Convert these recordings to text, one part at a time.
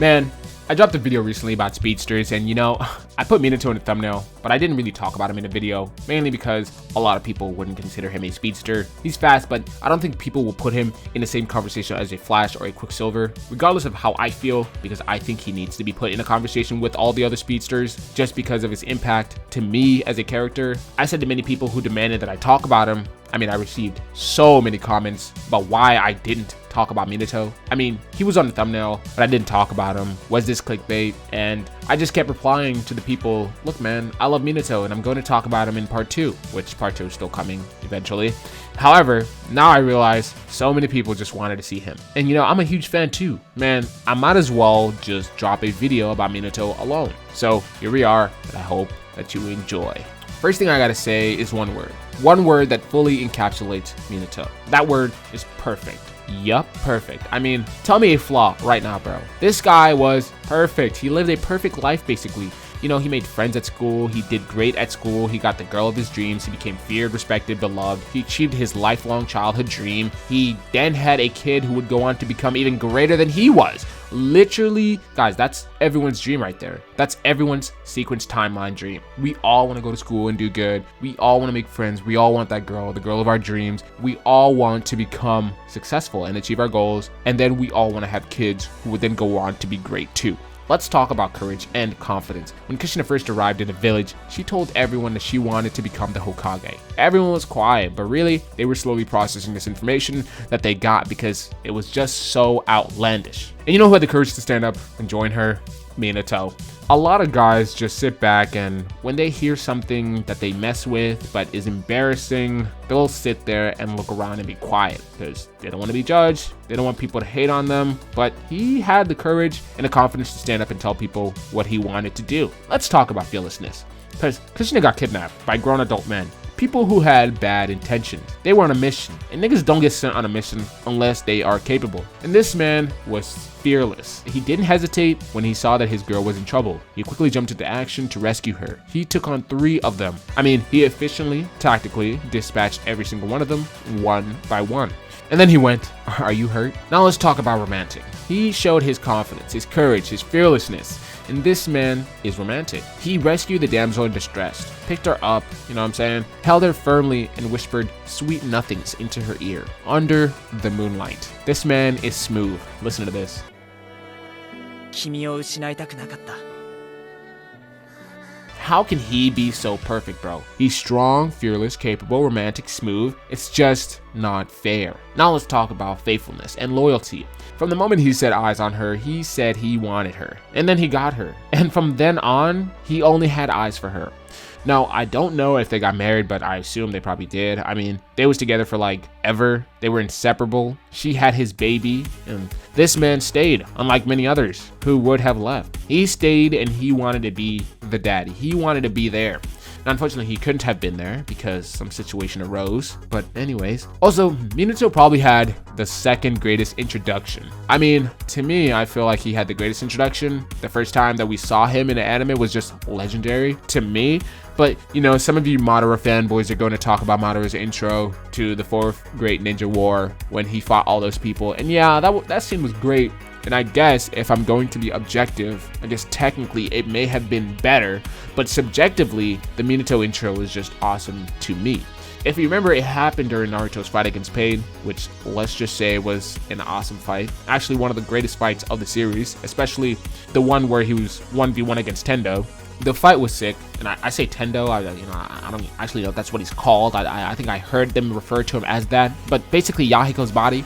Man, I dropped a video recently about speedsters, and I put Minato in the thumbnail, but I didn't really talk about him in the video, mainly because a lot of people wouldn't consider him a speedster. He's fast, but I don't think people will put him in the same conversation as a Flash or a Quicksilver, regardless of how I feel, because I think he needs to be put in a conversation with all the other speedsters, just because of his impact to me as a character. I said to many people who demanded that I talk about him, I received so many comments about why I didn't talk about Minato. He was on the thumbnail, but I didn't talk about him. Was this clickbait? And I just kept replying to the people, look man, I love Minato and I'm going to talk about him in part 2, which part 2 is still coming eventually. However, now I realize so many people just wanted to see him. And I'm a huge fan too. Man, I might as well just drop a video about Minato alone. So here we are, and I hope that you enjoy. First thing I gotta say is one word. One word that fully encapsulates Minato. That word is perfect. Yup, perfect. Tell me a flaw right now, bro. This guy was perfect. He lived a perfect life, basically. He made friends at school. He did great at school. He got the girl of his dreams. He became feared, respected, beloved. He achieved his lifelong childhood dream. He then had a kid who would go on to become even greater than he was. Literally, guys, that's everyone's dream right there. That's everyone's sequence timeline dream. We all want to go to school and do good. We all want to make friends. We all want that girl, the girl of our dreams. We all want to become successful and achieve our goals. And then we all want to have kids who would then go on to be great too. Let's talk about courage and confidence. When Kushina first arrived in the village, she told everyone that she wanted to become the Hokage. Everyone was quiet, but really, they were slowly processing this information that they got because it was just so outlandish. And you know who had the courage to stand up and join her? Minato. A lot of guys just sit back, and when they hear something that they mess with but is embarrassing, they'll sit there and look around and be quiet because they don't want to be judged. They don't want people to hate on them. But he had the courage and the confidence to stand up and tell people what he wanted to do. Let's talk about fearlessness, because Kushina got kidnapped by grown adult men. People who had bad intentions. They were on a mission, and niggas don't get sent on a mission unless they are capable. And this man was fearless. He didn't hesitate when he saw that his girl was in trouble. He quickly jumped into action to rescue her. He took on 3 of them. He efficiently, tactically dispatched every single one of them, one by one. And then he went, are you hurt? Now let's talk about romantic. He showed his confidence, his courage, his fearlessness. And this man is romantic. He rescued the damsel in distress, picked her up, held her firmly and whispered sweet nothings into her ear under the moonlight. This man is smooth. Listen to this. How can he be so perfect, bro? He's strong, fearless, capable, romantic, smooth. It's just not fair. Now let's talk about faithfulness and loyalty. From the moment he set eyes on her, he said he wanted her. And then he got her. And from then on, he only had eyes for her. Now, I don't know if they got married, but I assume they probably did. They was together for ever. They were inseparable. She had his baby, and this man stayed, unlike many others who would have left. He stayed, and he wanted to be the daddy. He wanted to be there. Now, unfortunately, he couldn't have been there because some situation arose. But anyways, also, Minato probably had the second greatest introduction. To me, I feel like he had the greatest introduction. The first time that we saw him in an anime was just legendary to me. But, some of you Madara fanboys are going to talk about Madara's intro to the 4th Great Ninja War when he fought all those people. And yeah, that scene was great. And I guess if I'm going to be objective, I guess technically it may have been better, but subjectively, the Minato intro is just awesome to me. If you remember, it happened during Naruto's fight against Pain, which let's just say was an awesome fight. Actually, one of the greatest fights of the series, especially the one where he was 1v1 against Tendo. The fight was sick, and I say Tendo, I don't actually know if that's what he's called. I think I heard them refer to him as that, but basically Yahiko's body.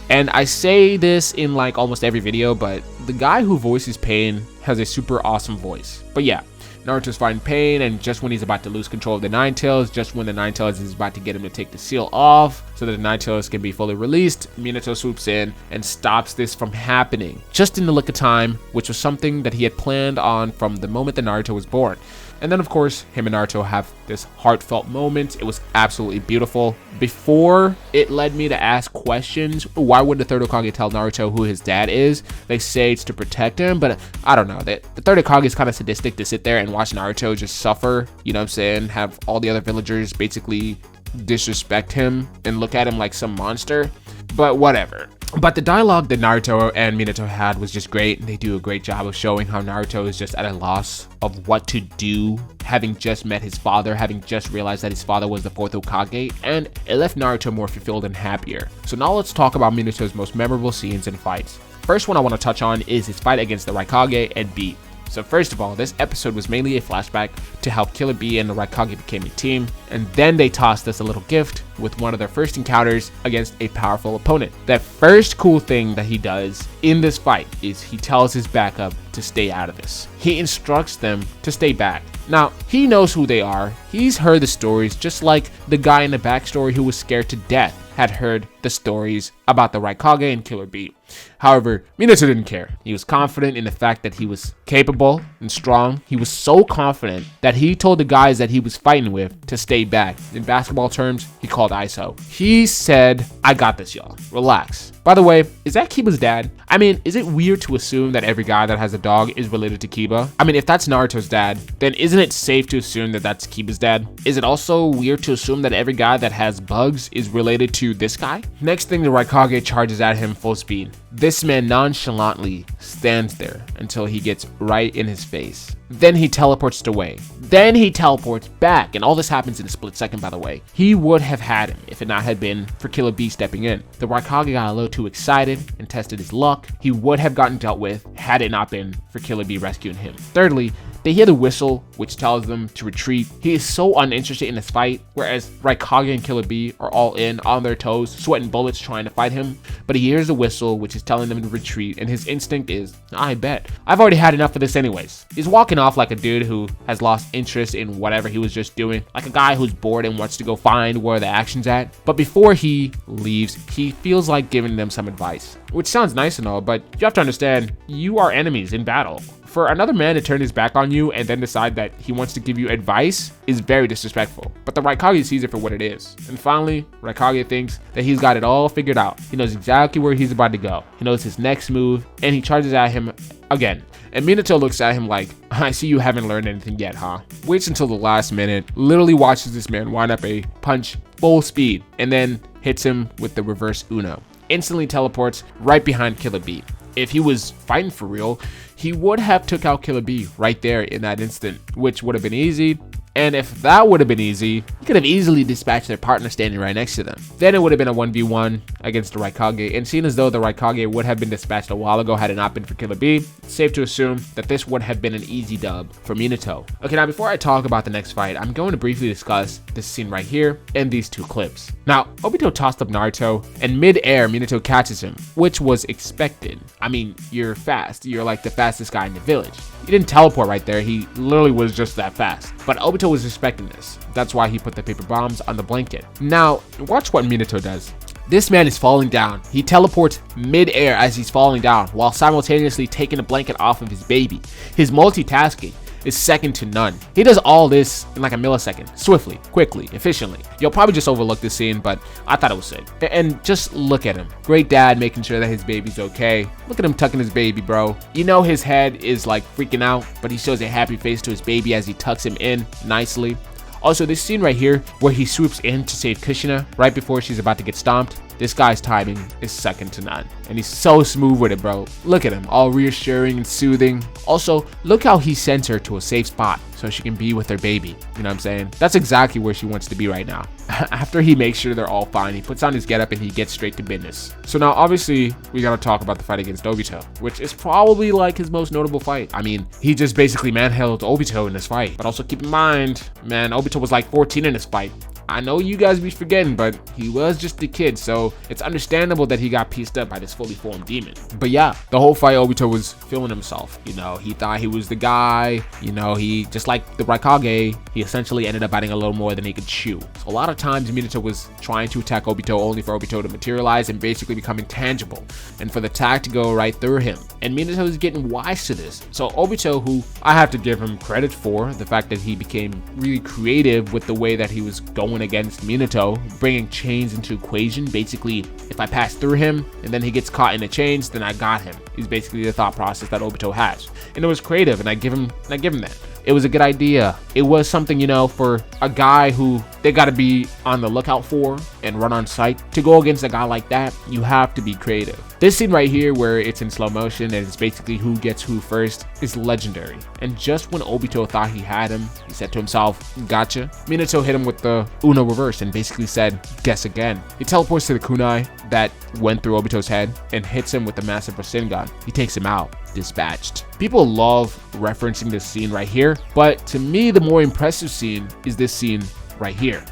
And I say this in almost every video, but the guy who voices Pain has a super awesome voice. But yeah, Naruto's fighting Pain, and just when he's about to lose control of the Nine Tails, just when the Nine Tails is about to get him to take the seal off so that the Nine Tails can be fully released, Minato swoops in and stops this from happening just in the nick of time, which was something that he had planned on from the moment that Naruto was born. And then, of course, him and Naruto have this heartfelt moment. It was absolutely beautiful. Before, it led me to ask questions. Why would the 3rd Hokage tell Naruto who his dad is? They say it's to protect him, but I don't know. The 3rd Hokage is kind of sadistic to sit there and watch Naruto just suffer, have all the other villagers basically disrespect him and look at him like some monster. But whatever. But the dialogue that Naruto and Minato had was just great. They do a great job of showing how Naruto is just at a loss of what to do, having just met his father, having just realized that his father was the 4th Hokage, and it left Naruto more fulfilled and happier. So now let's talk about Minato's most memorable scenes and fights. First one I want to touch on is his fight against the Raikage and Beat. So first of all, this episode was mainly a flashback to how Killer Bee and the Raikage became a team, and then they tossed us a little gift with one of their first encounters against a powerful opponent. That first cool thing that he does in this fight is he tells his backup to stay out of this. He instructs them to stay back. Now, he knows who they are. He's heard the stories, just like the guy in the backstory who was scared to death had heard the stories about the Raikage and Killer Bee. However, Minato didn't care. He was confident in the fact that he was capable and strong. He was so confident that he told the guys that he was fighting with to stay back. In basketball terms, he called ISO. He said, "I got this, y'all. Relax." By the way, is that Kiba's dad? I mean, is it weird to assume that every guy that has a dog is related to Kiba? I mean, if that's Naruto's dad, then isn't it safe to assume that that's Kiba's dad? Is it also weird to assume that every guy that has bugs is related to this guy? Next thing, the Raikage charges at him full speed. This man nonchalantly stands there until he gets right in his face. Then he teleports away. Then he teleports back, and all this happens in a split second, by the way. He would have had him if it not had been for Killer Bee stepping in. The Raikage got a little too excited and tested his luck. He would have gotten dealt with had it not been for Killer Bee rescuing him. Thirdly, they hear the whistle, which tells them to retreat. He is so uninterested in this fight, whereas Raikage and Killer Bee are all in, on their toes, sweating bullets trying to fight him. But he hears the whistle, which is telling them to retreat, and his instinct is, I bet. I've already had enough of this anyways. He's walking off like a dude who has lost interest in whatever he was just doing, like a guy who's bored and wants to go find where the action's at. But before he leaves, he feels like giving them some advice, which sounds nice and all, but you have to understand, you are enemies in battle. For another man to turn his back on you and then decide that he wants to give you advice is very disrespectful. But the Raikage sees it for what it is. And finally, Raikage thinks that he's got it all figured out. He knows exactly where he's about to go. He knows his next move, and he charges at him again. And Minato looks at him like, I see you haven't learned anything yet, huh? Waits until the last minute, literally watches this man wind up a punch full speed, and then hits him with the reverse Uno. Instantly teleports right behind Killer Bee. If he was fighting for real, he would have took out Killer Bee right there in that instant, which would have been easy. And if that would have been easy, he could have easily dispatched their partner standing right next to them. Then it would have been a 1v1 against the Raikage, and seeing as though the Raikage would have been dispatched a while ago had it not been for Killer Bee, it's safe to assume that this would have been an easy dub for Minato. Okay, now before I talk about the next fight, I'm going to briefly discuss this scene right here and these two clips. Now, Obito tossed up Naruto, and mid-air, Minato catches him, which was expected. I mean, you're fast. You're like the fastest guy in the village. He didn't teleport right there. He literally was just that fast. But Obito was expecting this. That's why he put the paper bombs on the blanket. Now, watch what Minato does. This man is falling down. He teleports mid-air as he's falling down while simultaneously taking the blanket off of his baby. His multitasking is second to none. He does all this in like a millisecond, swiftly, quickly, efficiently. You'll probably just overlook this scene, but I thought it was sick. And just look at him. Great dad making sure that his baby's okay. Look at him tucking his baby, bro. You know his head is like freaking out, but he shows a happy face to his baby as he tucks him in nicely. Also, this scene right here where he swoops in to save Kushina right before she's about to get stomped. This guy's timing is second to none. And he's so smooth with it, bro. Look at him, all reassuring and soothing. Also, look how he sends her to a safe spot so she can be with her baby. You know what I'm saying? That's exactly where she wants to be right now. After he makes sure they're all fine, he puts on his getup and he gets straight to business. So now, obviously, we gotta talk about the fight against Obito, which is probably like his most notable fight. I mean, he just basically manhandled Obito in this fight. But also keep in mind, man, Obito was like 14 in this fight. I know you guys be forgetting, but he was just a kid, so it's understandable that he got pieced up by this fully formed demon. But yeah, the whole fight, Obito was feeling himself. You know, he thought he was the guy. You know, he, just like the Raikage, he essentially ended up adding a little more than he could chew. So a lot of times, Minato was trying to attack Obito only for Obito to materialize and basically become intangible, and for the attack to go right through him. And Minato is getting wise to this. So Obito, who I have to give him credit for the fact that he became really creative with the way that he was going going against Minato, bringing chains into equation. Basically, if I pass through him and then he gets caught in the chains, then I got him. Is basically the thought process that Obito has. And it was creative, and I give him that. It was a good idea. It was something, for a guy who they got to be on the lookout for and run on sight. To go against a guy like that, you have to be creative. This scene right here, where it's in slow motion and it's basically who gets who first, is legendary. And just when Obito thought he had him, he said to himself, gotcha. Minato hit him with the Uno reverse and basically said, guess again. He teleports to the kunai that went through Obito's head and hits him with the massive Rasengan. He takes him out. Dispatched. People love referencing this scene right here, but to me, the more impressive scene is this scene right here.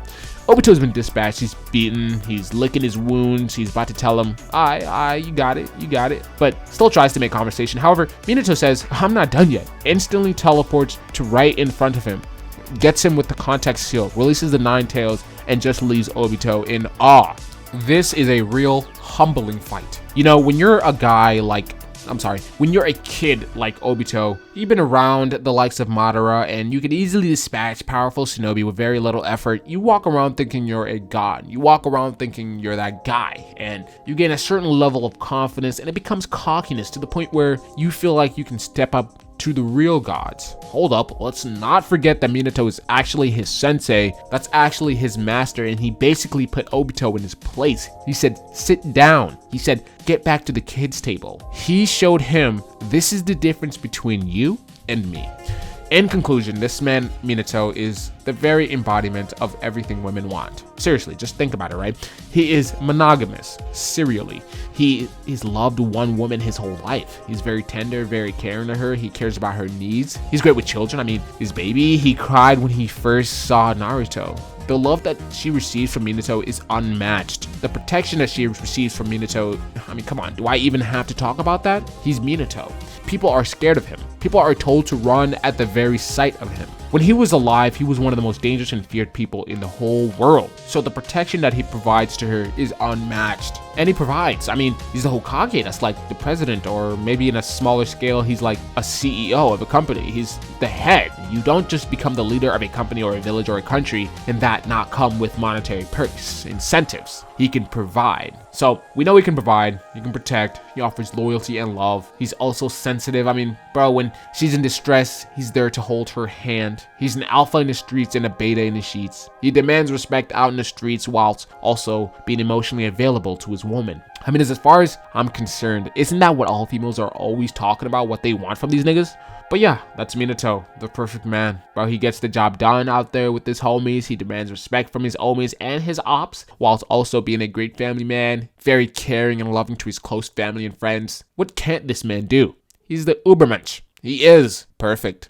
Obito's been dispatched, he's beaten, he's licking his wounds, he's about to tell him, you got it, but still tries to make conversation. However, Minato says, I'm not done yet. Instantly teleports to right in front of him, gets him with the contact seal, releases the nine tails, and just leaves Obito in awe. This is a real humbling fight. When you're a guy when you're a kid like Obito, you've been around the likes of Madara and you can easily dispatch powerful shinobi with very little effort. You walk around thinking you're a god. You walk around thinking you're that guy, and you gain a certain level of confidence, and it becomes cockiness to the point where you feel like you can step up to the real gods. Hold up, let's not forget that Minato is actually his sensei. That's actually his master, and he basically put Obito in his place. He said, sit down. He said, get back to the kids' table. He showed him, this is the difference between you and me. In conclusion, this man, Minato, is the very embodiment of everything women want. Seriously, just think about it, right? He is monogamous, serially. He's loved one woman his whole life. He's very tender, very caring to her. He cares about her needs. He's great with children. I mean, his baby, he cried when he first saw Naruto. The love that she receives from Minato is unmatched. The protection that she receives from Minato, I mean, come on, do I even have to talk about that? He's Minato. People are scared of him. People are told to run at the very sight of him. When he was alive, he was one of the most dangerous and feared people in the whole world. So the protection that he provides to her is unmatched. And he provides, I mean, he's the Hokage, that's like the president, or maybe in a smaller scale, he's like a CEO of a company. He's the head. You don't just become the leader of a company or a village or a country and that not come with monetary perks, incentives. He can provide. So we know he can provide, he can protect, he offers loyalty and love. He's also sensitive. I mean, bro, when she's in distress, he's there to hold her hand. He's an alpha in the streets and a beta in the sheets. He demands respect out in the streets whilst also being emotionally available to his woman. I mean, as far as I'm concerned, isn't that what all females are always talking about, what they want from these niggas? But yeah, that's Minato, the perfect man. Bro, he gets the job done out there with his homies. He demands respect from his homies and his ops, whilst also being a great family man, very caring and loving to his close family and friends. What can't this man do? He's the Ubermensch. He is perfect.